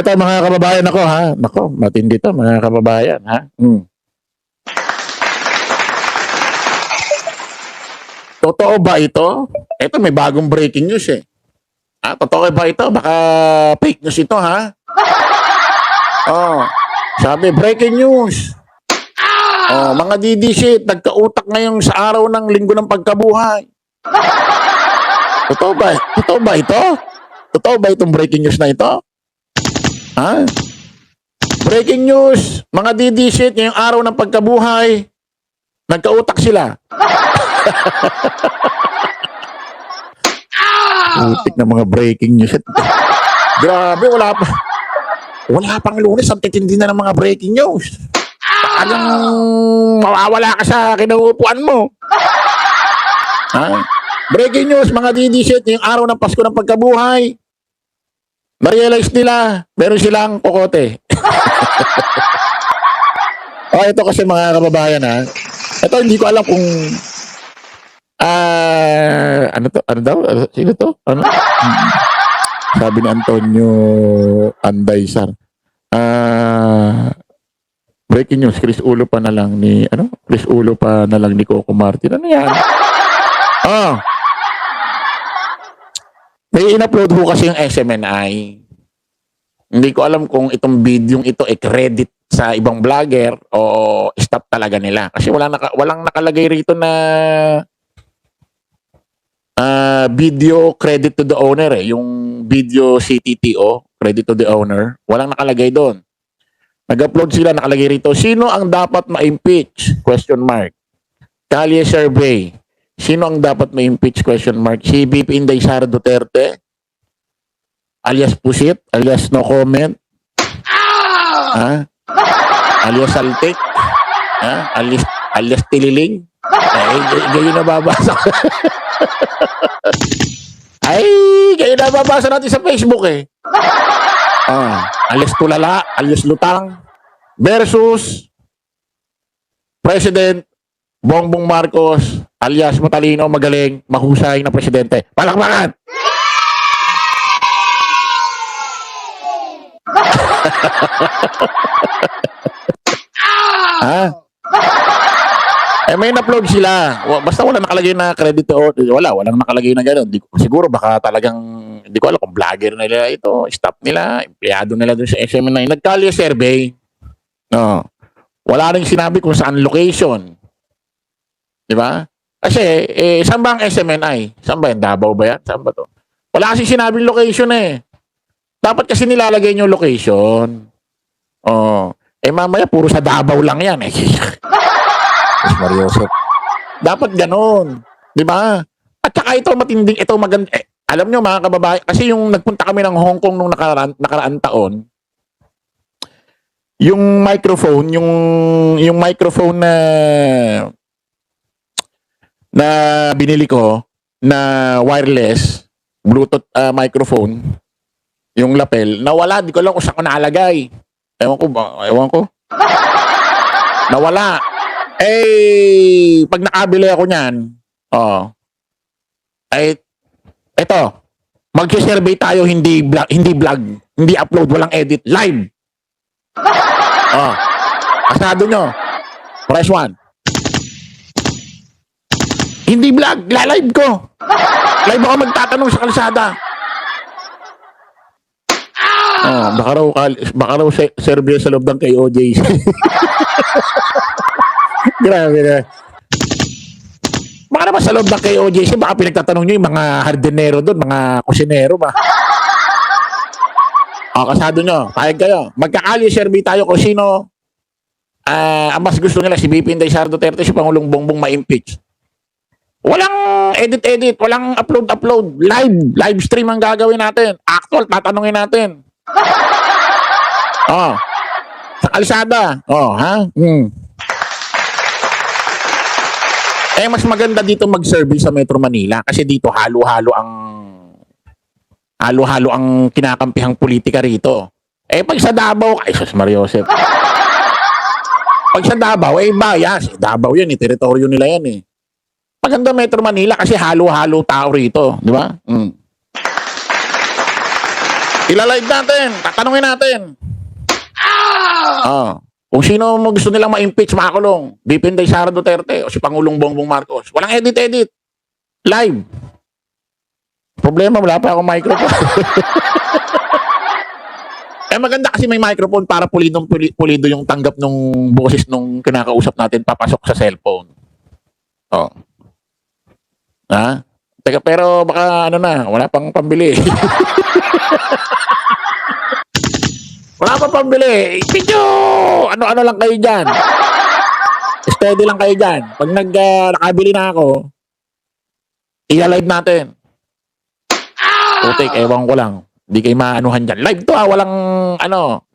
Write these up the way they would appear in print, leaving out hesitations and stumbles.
Ito mga kababayan ako ha. Nako, matindi to mga kababayan ha. Totoo ba ito? Ito may bagong breaking news eh. Totoo ba ito? Baka fake news ito ha. Sabi breaking news. Mga DDC, nagkautak ngayon sa araw ng linggo ng pagkabuhay. Totoo ba? Totoo ba ito? Totoo ba itong breaking news na ito? Breaking news, mga DDC, ngayong araw ng pagkabuhay, nagkautak sila. Utik na mga breaking news. Grabe, wala pang Lunes, ang titindi na ng mga breaking news. Talagang mawawala ka sa kinaupuan mo. Breaking news, mga DDC, yung araw ng Pasko ng pagkabuhay, ma-realize nila, meron silang kokote. Ito kasi mga kababayan ha. Ito hindi ko alam kung ano to? Ano daw? Sino to? Ano? Sabi ni Antonio Andaysar. Breaking news, Chris Ulo pa na lang ni Coco Martin. Ano yan? May in-upload ho kasi yung SMNI. Hindi ko alam kung itong video ito credit sa ibang vlogger o stop talaga nila. Kasi walang nakalagay rito na video credit to the owner eh. Yung video CTTO, credit to the owner, walang nakalagay doon. Nag-upload sila, nakalagay rito, sino ang dapat ma-impeach? Question mark. Kalye survey. Sino ang dapat ma-impeach? Question mark. Si VP Inday Sara Duterte? Alias Pusit? Alias no comment? Alias Saltik? Alias Tililing? Gayon nababasa. Gayon nababasa natin sa Facebook eh. Alias Tulala, alias Lutang versus President Bongbong Marcos alias matalino, magaling, mahusay na presidente. Palakpakan! May in-upload sila. Basta wala nakalagay na credit o walang nakalagay na gano'n. Siguro baka talagang hindi ko alam kung vlogger nila ito, staff nila, empleyado nila doon sa SMNI. Nagkalye survey. Wala rin sinabi kung saan location. Di ba? Kasi, saan ba ang SMNI? Saan ba yan? Davao ba yan? Saan ba to? Wala kasi sinabing location eh. Dapat kasi nilalagay nyo location. Mamaya puro sa Davao lang yan eh. Mariosep. Dapat ganon. Di ba? At saka ito matinding, ito maganda. Alam nyo mga kababayan, kasi yung nagpunta kami ng Hong Kong nung nakaraan taon, yung microphone na binili ko na wireless Bluetooth microphone, yung lapel, nawala. Di ko alam kung saan ko nalagay. Ewan ko. Nawala. Pag nakabili ako niyan, eto, mag-survey tayo, hindi vlog, hindi upload, walang edit, live. Asado nyo. Press 1. Hindi vlog, live ko. Live ako magtatanong sa kalsada. Baka raw survey sa loob ng KOJC. Grabe na. Baka naman sa loob ng KOJC, baka pinagtatanong nyo yung mga hardinero doon, mga kusinero ba? Kasado nyo, pahig kayo. Magkakalye survey tayo kung sino ang mas gusto nila, si VP Inday Sara Duterte, si Pangulong Bongbong ma-impeach. Walang edit, walang upload. Live stream ang gagawin natin. Actual, tatanungin natin. Sa kalsada. Mas maganda dito mag-survey sa Metro Manila kasi dito halo-halo ang kinakampihang politika rito. Pag sa Davao, ay sus Mariosep. Pag sa Davao, bias. Davao yan, teritoryo nila yan eh. Maganda Metro Manila kasi halo-halo tao rito, di ba? Ilalive natin. Tatanungin natin. Kung sino mo gusto nilang ma-impeach, makakulong. Bipinday Sara Duterte o si Pangulong Bongbong Marcos. Walang edit-edit. Live. Problema, wala pa akong microphone. Maganda kasi may microphone para pulido yung tanggap nung boses nung kinakausap natin papasok sa cellphone. Ha? Teka, pero baka wala pang pambili. Wala pa pambili. Video! Ano lang kayo dyan. Steady lang kayo dyan. Pag nakabili na ako, i-live natin. Putik, ewan ko lang. Hindi kayo maanuhan dyan. Live to walang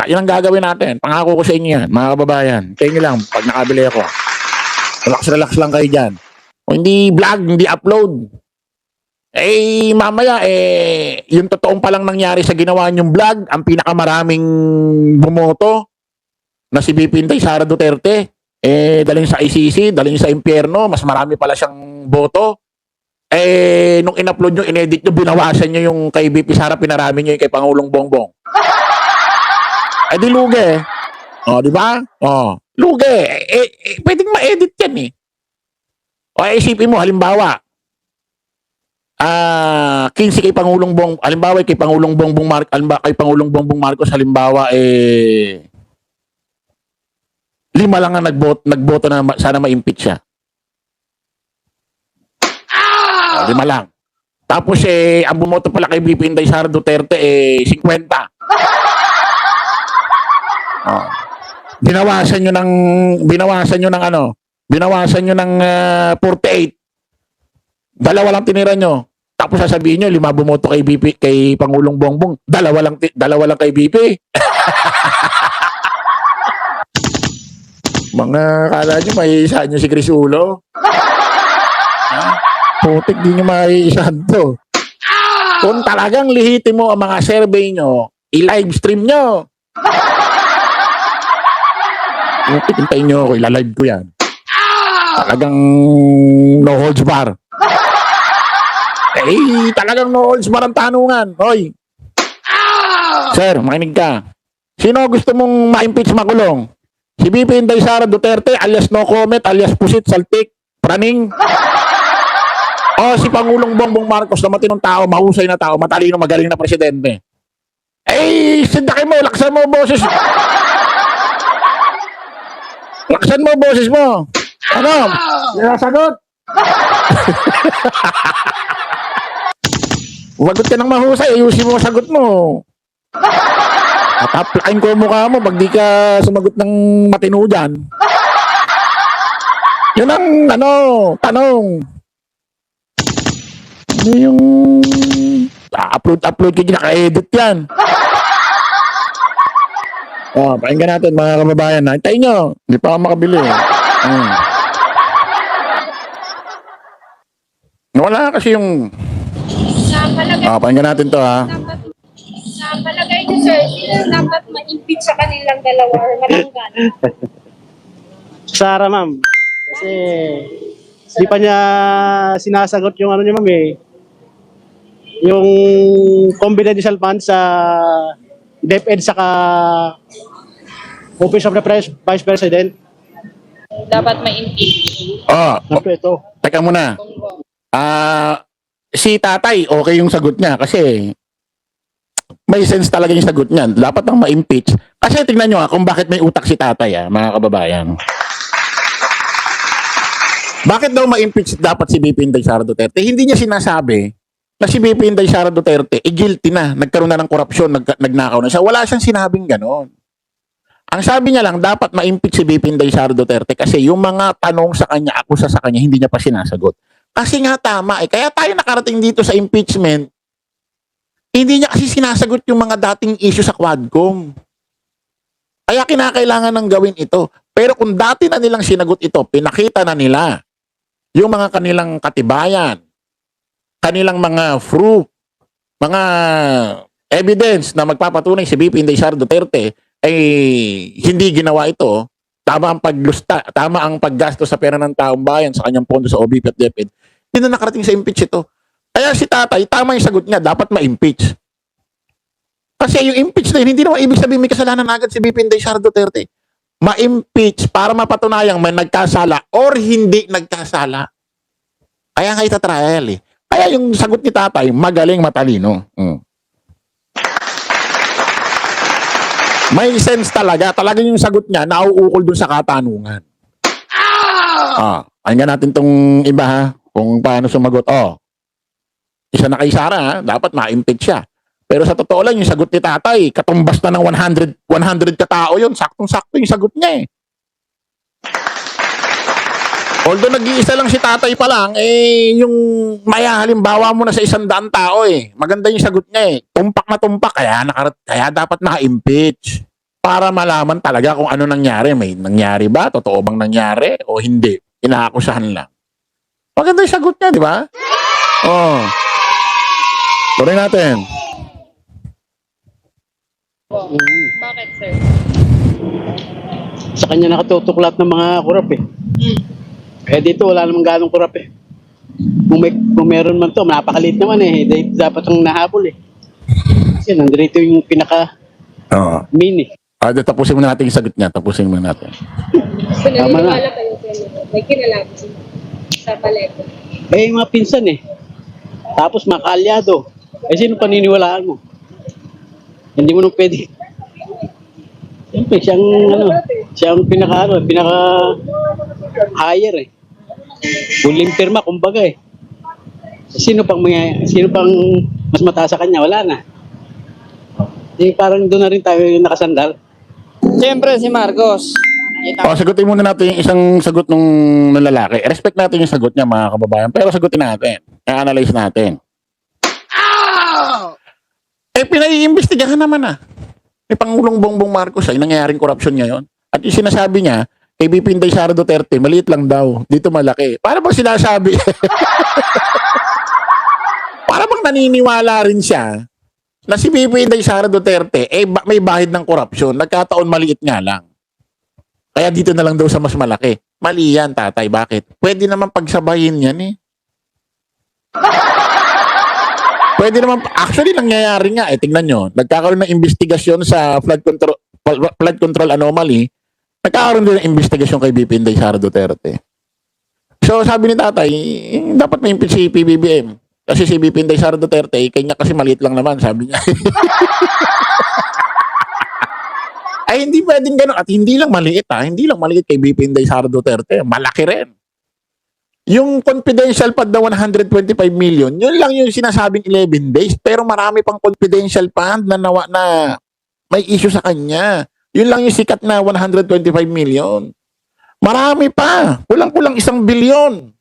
yun ang gagawin natin. Pangako ko sa inyo yan, mga kababayan. Kaya nyo lang, pag nakabili ako. Relax lang kayo dyan. O hindi vlog, hindi upload. Mamaya, yung totoong palang nangyari sa ginawa niyong vlog, ang pinakamaraming bumoto na si Bipinday Sara Duterte, daling sa ICC, daling sa impyerno, mas marami pala siyang boto. Nung in-upload nyo, in-edit nyo, binawasan nyo yung kay BP Sara, pinarami nyo yung kay Pangulong Bongbong. Di lugi. Di ba? Lugi. Pwedeng ma-edit yan isipin mo, halimbawa, 15 kay Pangulong halimbawa kay Pangulong Bongbong Marcos, halimbawa 5 lang ang nagboto na sana ma-impeach siya. 5 lang. Tapos ang bumoto pala kay BP Inday Sara Duterte 50. Binawasan nyo ng 48. Dalawa lang tinira nyo. Tapos sasabihin nyo, 5 bumoto kay Pangulong Bongbong. Dalawa lang kay BP. Mga kala nyo, maiisa nyo si Chris Ulo. Putik, di nyo maiisahan to. Kung talagang lihitin mo ang mga survey nyo, i-live stream nyo. Putik, hintayin nyo ako, ilalive ko yan. Talagang no holds bar. Talagang no holds bar ang tanungan. Hoy. Sir, makinig ka. Sino gusto mong ma-impeach, makulong? Si BP Inday Sara Duterte alias no comment, alias pusit, saltik, praning? O si Pangulong Bongbong Marcos na matinong tao, mahusay na tao, matalino, magaling na presidente? Sindakin mo, laksan mo boses. Laksan mo boses mo. Sinasagot? Wagot ka ng mahusay, ayusin mo sagot mo. At-applyin ko mukha mo pag di ka sumagot ng matino dyan. Yun ang tanong. Ano yung upload ka, naka-edit yan. Pakinggan natin mga kababayan. Hintayin nyo, hindi pa ako makabili. Wala kasi yung... pakinggan natin to Sa palagay niyo, sir, sino dapat ma-impeach sa kanilang dalawa or malanggan? Sara, ma'am. Kasi di pa niya sinasagot yung niya, ma'am yung confidential funds sa DepEd saka Office of the Vice President. Dapat ma-impeach. Ito. Teka muna. Si tatay, okay yung sagot niya kasi may sense talaga yung sagot niya. Dapat nang ma-impeach. Kasi tingnan nyo kung bakit may utak si tatay mga kababayan. Bakit daw ma-impeach dapat si BP Inday Sara Duterte? Hindi niya sinasabi na si BP Inday Sara Duterte guilty na, nagkaroon na ng korupsyon, nagnakaw na siya. Wala siyang sinabing ganon. Ang sabi niya lang, dapat ma-impeach si BP Inday Sara Duterte kasi yung mga tanong sa kanya, akusa sa kanya, hindi niya pa sinasagot. Kasi nga tama kaya tayo nakarating dito sa impeachment, hindi niya kasi sinasagot yung mga dating issue sa Quadcom. Kaya kinakailangan ng gawin ito. Pero kung dati na nilang sinagot ito, pinakita na nila yung mga kanilang katibayan, kanilang mga proof, mga evidence na magpapatunay si BP Inday Sara Duterte ay hindi ginawa ito, tama ang paggastos sa pera ng taong bayan sa kanyang pondo sa OBP at DepEd, hindi na nakarating sa impeach ito. Kaya si tatay, tama yung sagot niya, dapat ma-impeach. Kasi yung impeach na yun, hindi naman ibig sabihin may kasalanan agad si VP Inday Sara Duterte. Ma-impeach para mapatunayang may nagkasala or hindi nagkasala. Kaya nga itatrial eh. Kaya yung sagot ni tatay, magaling, matalino. May sense talaga. Talagang yung sagot niya, nauukol dun sa katanungan. Pakinggan natin tong iba ha, kung paano sumagot. Isa na kay Sara ha, dapat ma-impeach siya. Pero sa totoo lang, yung sagot ni tatay, katumbas na ng 100 katao yun. Saktong-sakto yung sagot niya eh. Although nag-iisa lang si tatay pa lang, yung maya halimbawa mo na sa 100 tao eh. Maganda yung sagot niya eh. Tumpak na tumpak, kaya dapat naka-impeach. Para malaman talaga kung ano nangyari. May nangyari ba? Totoo bang nangyari? O hindi? Inaakusahan lang. Maganda yung sagot niya, di ba? Tuloy natin. Bakit, sir? Sa kanya nakatutok lahat ng mga kurap eh. Kaya dito wala namang ganong kurap eh. Kung meron man to, napakaliit naman eh. Dapat ang nahabol eh. Kasi nandito yung pinaka-mini. Tapusin muna natin yung sagot niya. Tapusin muna natin. So, naniniwala kayo, Senator, may kinalaman sa paleko. Yung mga pinsan eh. Tapos mga kaalyado. Sino paniniwalaan mo? Hindi mo nung pwede. Siyempre, siyang pinaka-higher eh. Huling pirma, kumbaga eh. Sino pang mas mataas sa kanya? Wala na. Parang doon na rin tayo nakasandal. Siyempre si Marcos. Sagutin muna natin yung isang sagot ng lalaki. Respect natin yung sagot niya, mga kababayan. Pero sagutin natin. I-analyze natin. Pinaiimbestigahan naman May Pangulong Bongbong Marcos ay nangyayaring korupsyon ngayon. At yung sinasabi niya, kay VP Inday Sara Duterte, maliit lang daw. Dito malaki. Para bang sinasabi? Para bang naniniwala rin siya na si VP Inday Sara Duterte may bahid ng korupsyon. Nagkataon maliit nga lang. Kaya dito na lang daw sa mas malaki. Mali yan, tatay. Bakit? Pwede naman pagsabayin yan eh. Pwede naman, actually nangyayari nga tingnan nyo, nagkakaroon ng investigasyon sa flood control anomaly, nagkakaroon din ng investigasyon kay VP Inday Sara Duterte. So sabi ni tatay, dapat may impeach si PBBM. Kasi si VP Inday Sara Duterte, kanya kasi maliit lang naman, sabi niya. Ay hindi pwedeng gano'n, at hindi lang maliit hindi lang maliit kay VP Inday Sara Duterte, malaki rin. Yung confidential fund na 125 million, yun lang yung sinasabing 11 days. Pero marami pang confidential fund na may issue sa kanya. Yun lang yung sikat na 125 million. Marami pa. Kulang-kulang 1 bilyon.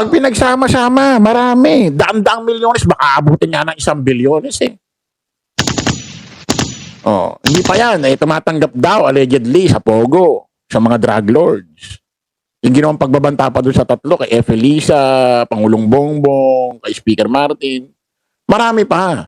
Pag pinagsama-sama, marami. Daan-daang milyones, baka abutin nga ng 1 bilyones eh. Hindi pa yan. Tumatanggap daw, allegedly, sa Pogo, sa mga drug lords. Yung ginawang pagbabanta pa doon sa tatlo, kay F. Elisa, Pangulong Bongbong, kay Speaker Martin. Marami pa.